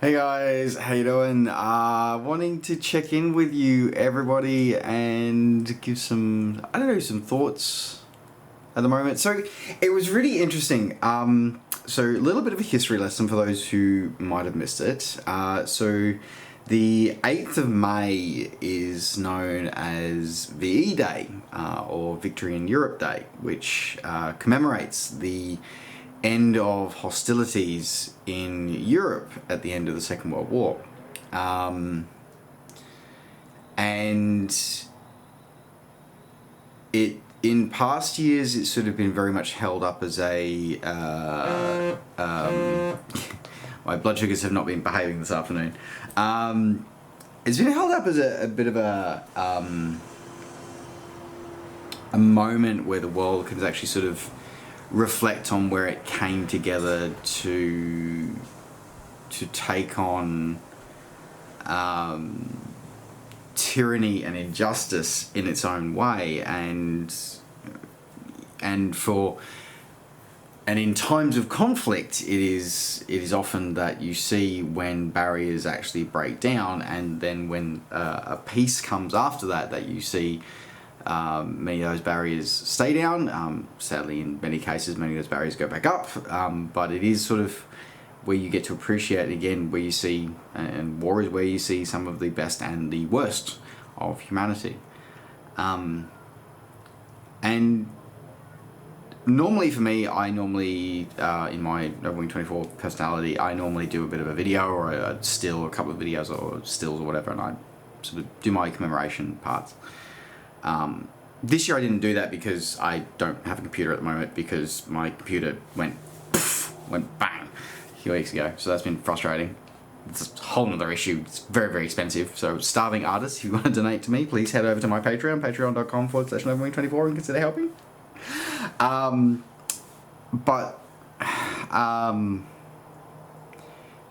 Hey guys, how you doing? Wanting to check in with you, everybody, and give some, some thoughts at the moment. So, it was really interesting. So a little bit of a history lesson for those who might have missed it. So, the 8th of May is known as VE Day, or Victory in Europe Day, which commemorates the end of hostilities in Europe at the end of the Second World War. And in past years, it's sort of been very much held up as a... my blood sugars have not been behaving this afternoon. It's been held up as a bit of a moment where the world can actually sort of reflect on where it came together to take on tyranny and injustice in its own way, and in times of conflict, it is often that you see when barriers actually break down, and then when a peace comes after that you see many of those barriers stay down. Sadly, in many cases, many of those barriers go back up. But it is sort of where you get to appreciate again, where you see, and war is where you see some of the best and the worst of humanity. And normally for me, in my Wing 24 personality, I normally do a bit of a video or a still, a couple of videos or stills or whatever, and I sort of do my commemoration parts. This year I didn't do that because I don't have a computer at the moment, because my computer went bang a few weeks ago, so that's been frustrating. It's a whole other issue. It's very, very expensive. So starving artists, if you want to donate to me, please head over to my Patreon, patreon.com/November24, and consider helping.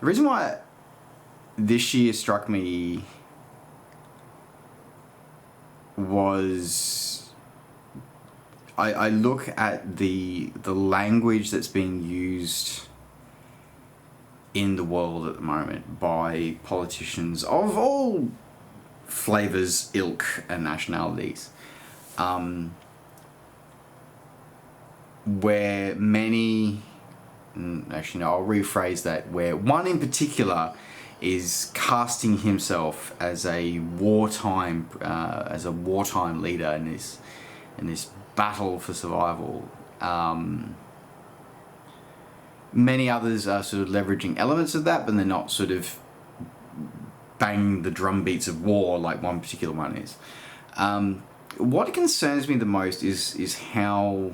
The reason why this year struck me was I look at the language that's being used in the world at the moment by politicians of all flavors, ilk, and nationalities, where many, actually no, I'll rephrase that, where one in particular is casting himself as a wartime leader in this battle for survival. Many others are sort of leveraging elements of that, but they're not sort of banging the drum beats of war like one particular one is. What concerns me the most is how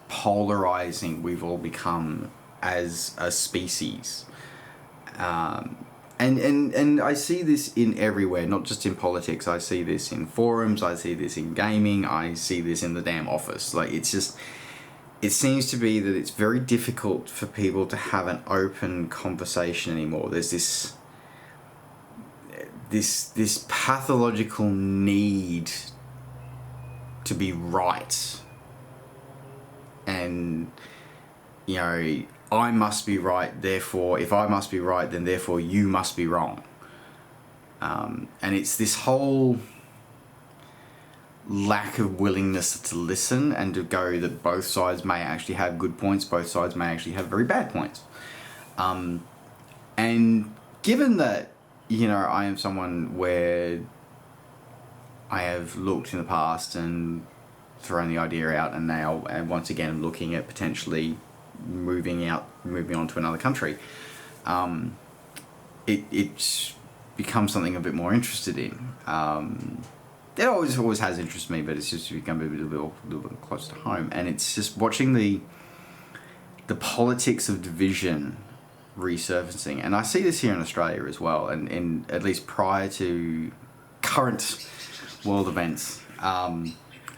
polarizing we've all become as a species. And I see this in everywhere, not just in politics. I see this in forums, I see this in gaming, I see this in the damn office. Like, it seems to be that it's very difficult for people to have an open conversation anymore. There's this pathological need to be right. And, you know, I must be right, therefore, if I must be right, then therefore you must be wrong. And it's this whole lack of willingness to listen and to go that both sides may actually have good points, both sides may actually have very bad points. And given that, you know, I am someone where I have looked in the past and thrown the idea out, and now, and once again, I'm looking at potentially moving on to another country, it's become something a bit more interested in. It always has interested me, but it's just become a little bit closer to home, and it's just watching the politics of division resurfacing. And I see this here in Australia as well, and in at least prior to current world events, I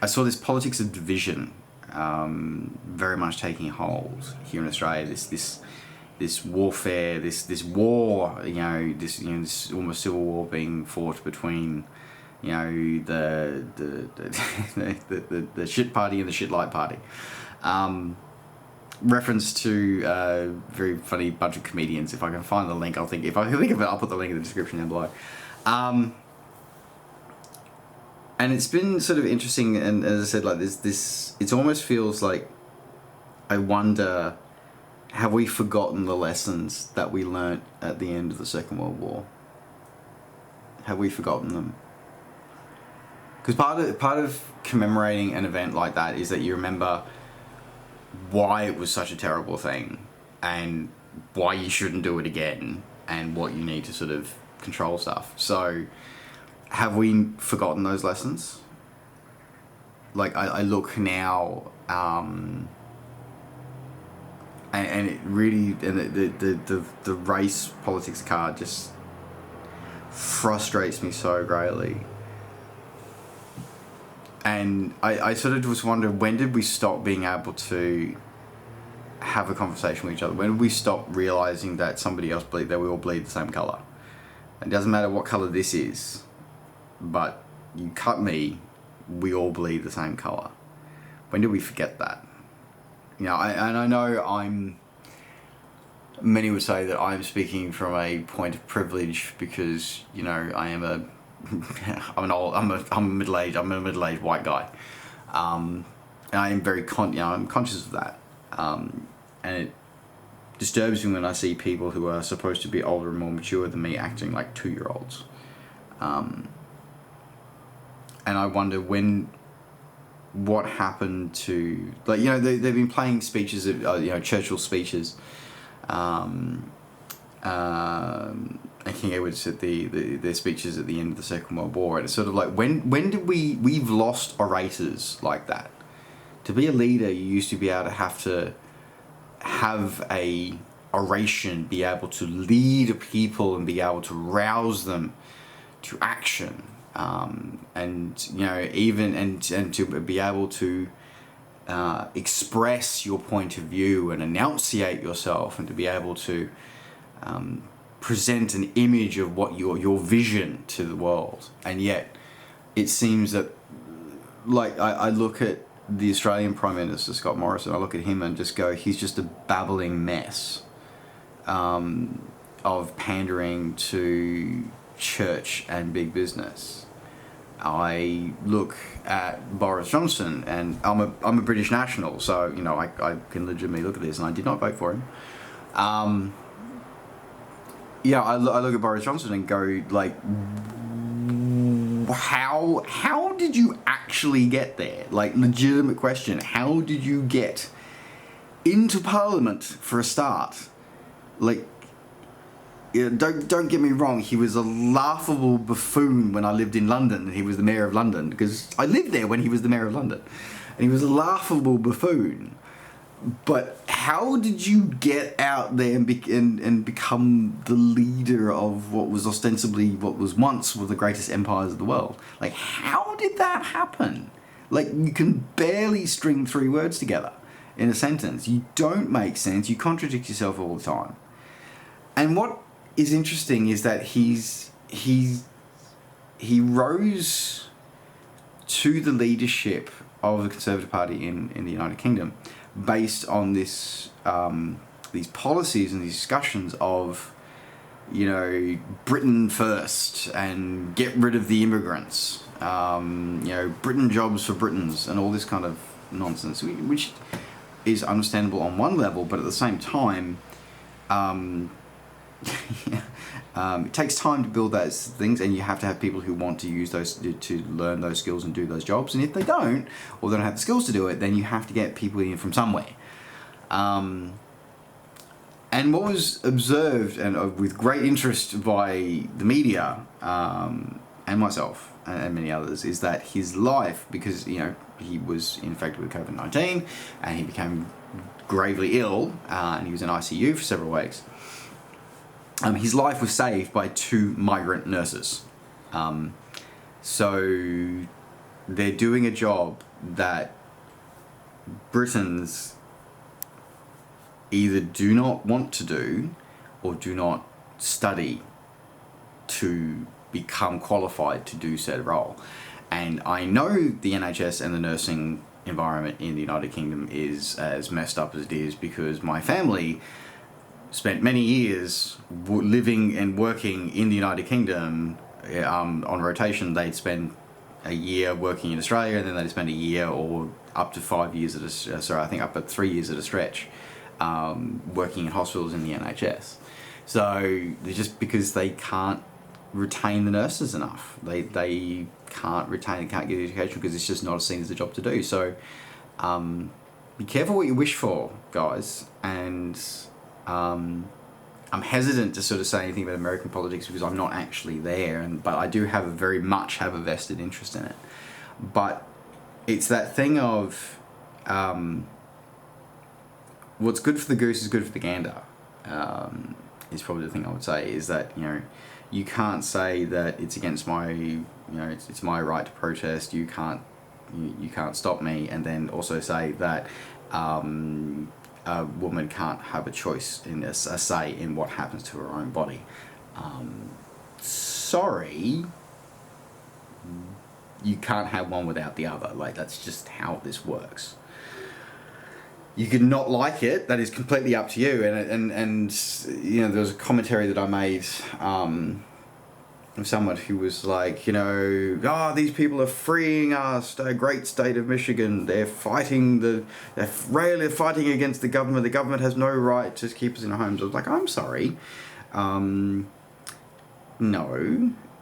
saw this politics of division very much taking hold here in Australia. This warfare, this war, this almost civil war being fought between, you know, the shit party and the shit light party. reference to a very funny bunch of comedians. If I can find the link, if I can think of it, I'll put the link in the description down below. And it's been sort of interesting, and as I said, like this, it almost feels like, I wonder, have we forgotten the lessons that we learnt at the end of the Second World War? Have we forgotten them? Because part of commemorating an event like that is that you remember why it was such a terrible thing, and why you shouldn't do it again, and what you need to sort of control stuff. So, have we forgotten those lessons? Like, I look now, and it really, and the race politics card just frustrates me so greatly. And I sort of just wonder, when did we stop being able to have a conversation with each other? When did we stop realizing that somebody else that we all bleed the same color? It doesn't matter what color this is, but you cut me, we all bleed the same color. When did we forget that? You know, I know many would say that I'm speaking from a point of privilege because, you know, I am I'm a middle-aged white guy. And I am very I'm conscious of that. And it disturbs me when I see people who are supposed to be older and more mature than me acting like 2-year-olds. And I wonder what happened to, like, you know, they've been playing speeches, you know, Churchill's speeches, and King Edward's at their speeches at the end of the Second World War, and it's sort of like, when did we've lost orators like that? To be a leader, you used to be able to have a oration, be able to lead people and be able to rouse them to action. And, you know, even and to be able to express your point of view and enunciate yourself, and to be able to present an image of what your vision to the world. And yet it seems that, like, I look at the Australian Prime Minister Scott Morrison, I look at him and just go, he's just a babbling mess of pandering to church and big business. I look at Boris Johnson, and I'm a British national, so, you know, I can legitimately look at this, and I did not vote for him. Yeah, I look at Boris Johnson and go, like, how did you actually get there? Like, legitimate question. How did you get into Parliament for a start? Like, yeah, don't get me wrong, he was a laughable buffoon when I lived in London and he was the Mayor of London, because I lived there when he was the Mayor of London, and he was a laughable buffoon. But how did you get out there and become the leader of what was ostensibly, what was once one of the greatest empires of the world? Like, how did that happen? Like, you can barely string 3 words together in a sentence. You don't make sense. You contradict yourself all the time. And what is interesting is that he rose to the leadership of the Conservative Party in the United Kingdom based on this these policies and these discussions of, you know, Britain first and get rid of the immigrants, you know, Britain jobs for Britons and all this kind of nonsense, which is understandable on one level, but at the same time, it takes time to build those things, and you have to have people who want to use those, to learn those skills and do those jobs. And if they don't, or they don't have the skills to do it, then you have to get people in from somewhere. And what was observed, and with great interest by the media, and myself and many others, is that his life, because, you know, he was infected with COVID-19 and he became gravely ill, and he was in ICU for several weeks. His life was saved by 2 migrant nurses. So they're doing a job that Britons either do not want to do or do not study to become qualified to do said role. And I know the NHS and the nursing environment in the United Kingdom is as messed up as it is, because my family spent many years living and working in the United Kingdom on rotation. They'd spend a year working in Australia, and then they'd spend a year or up to 5 years at I think up to 3 years at a stretch, working in hospitals in the NHS. So just because they can't retain the nurses enough, they can't get the education, because it's just not seen as a job to do. So be careful what you wish for, guys. And I'm hesitant to sort of say anything about American politics because I'm not actually there, but I do very much have a vested interest in it. But it's that thing of what's good for the goose is good for the gander, is probably the thing I would say, is that, you can't say that it's against my, it's my right to protest, you can't stop me, and then also say that a woman can't have a choice in a say in what happens to her own body. Sorry, you can't have one without the other. Like, that's just how this works. You could not like it, that is completely up to you. And there was a commentary that I made of someone who was like, these people are freeing us, the great state of Michigan, they're fighting against the government. The government has no right to keep us in our homes. I was like, I'm sorry. No,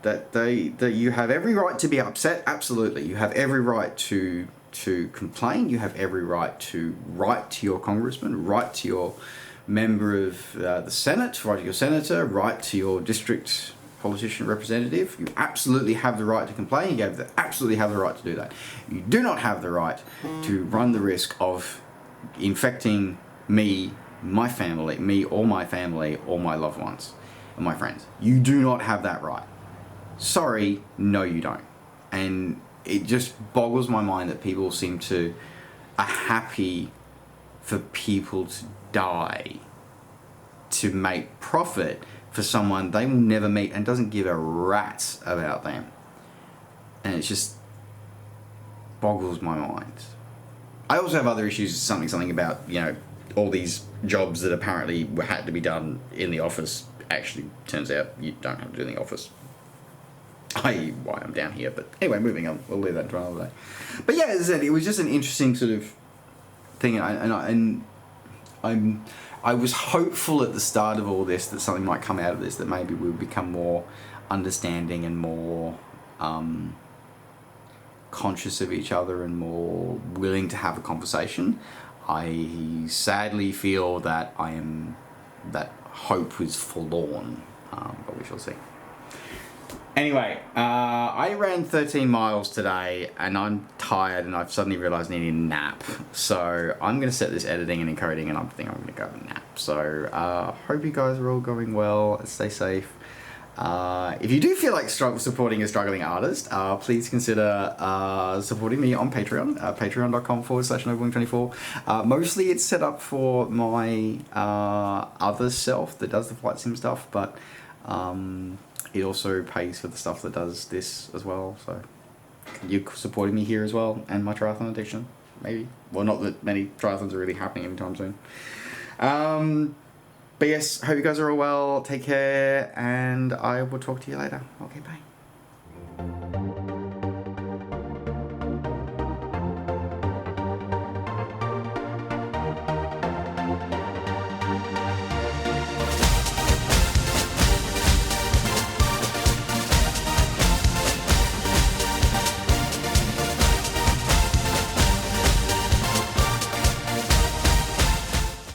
that you have every right to be upset. Absolutely. You have every right to complain. You have every right to write to your congressman, write to your member of the Senate, write to your senator, write to your district politician representative. You absolutely have the right to complain. You absolutely have the right to do that. You do not have the right to run the risk of infecting me, my family, or my loved ones, and my friends. You do not have that right. Sorry, no you don't. And it just boggles my mind that people are happy for people to die to make profit for someone they will never meet and doesn't give a rat's about them. And it just boggles my mind. I also have other issues, something about, all these jobs that apparently had to be done in the office. Actually, turns out you don't have to do in the office. I.e. why I'm down here. But anyway, moving on. We'll leave that to another day. But yeah, as I said, it was just an interesting sort of thing, I was hopeful at the start of all this that something might come out of this, that maybe we'll become more understanding and more conscious of each other and more willing to have a conversation. I sadly feel that that hope is forlorn, but we shall see. Anyway, I ran 13 miles today and I'm tired, and I've suddenly realised I need a nap. So I'm going to set this editing and encoding, and I think I'm going to go have a nap. So hope you guys are all going well. Stay safe. If you do feel like supporting a struggling artist, please consider supporting me on Patreon, patreon.com/nobling24. Mostly it's set up for my other self that does the flight sim stuff, but it also pays for the stuff that does this as well. So you're supporting me here as well, and my triathlon addiction, maybe. Well, not that many triathlons are really happening anytime soon. But yes, hope you guys are all well. Take care, and I will talk to you later. Okay, bye.